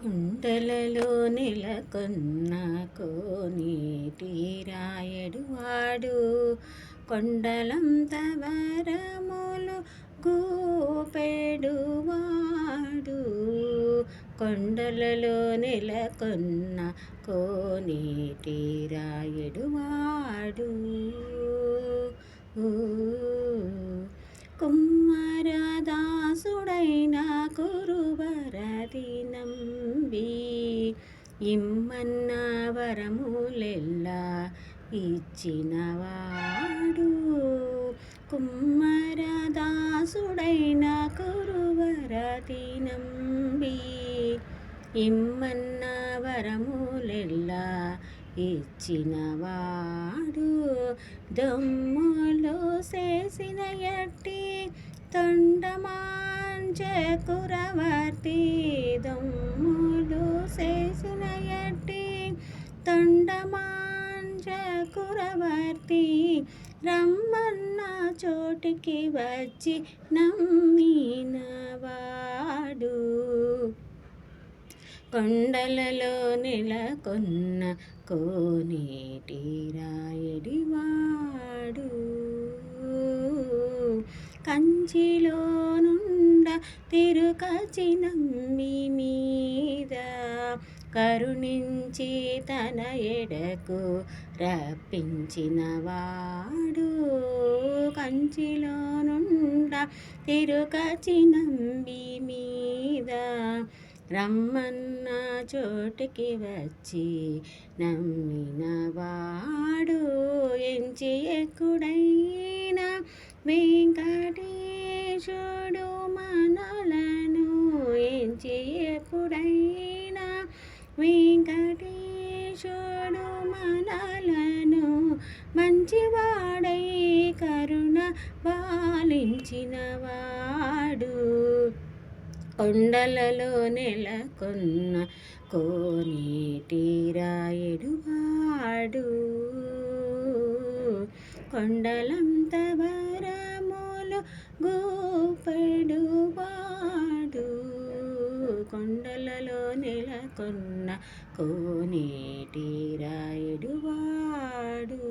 కుండలలో నెలకొన్న కోనేటి రాయడు వాడు కొండలంత వరములు గూపెడు వాడు. కొండలలో నెలకొన్న కోనేటి రాయడు వాడు. కుమ్మరదాసుడైన కురువరది నంబి ఇమ్మన్న వరములెల్లా ఇచ్చినవాడు. కుమ్మరదాసుడైన కురువరది నంబి ఇమ్మన్న వరములెల్లా ఇచ్చినవాడు. దొమ్ములు చేసిన ఎట్టి తొండమాంచ కురవర్తి. దొమ్ములు చేసిన ఎట్టి తొండమాంచ కురవర్తి. రమ్మన్న చోటికి వచ్చి నమ్మినవాడు. కొండలలో నెలకొన్న కోనేటి రాయడి వాడు. కంచిలో నుండ తిరుకచి నంబి మీద కరుణించి తన ఎడకు రప్పించినవాడు. కంచిలో నుండ తిరుకచి నంబి మీద రమ్మన్న చోటికి వచ్చి నమ్మినవాడు. ఎంచి ఎక్కుడైన వెంకటేశుడు మనలను ఎంచి ఎప్పుడైన వెంకటేశుడు మనలను మంచివాడై కరుణ పాలించినవాడు. కొండలలో నెలకొన్న కోనేటి రాయడు వాడు. కొండలంత వరములు గూపెడు వాడు. కొండలలో నెలకొన్న కోనేటి రాయడు వాడు.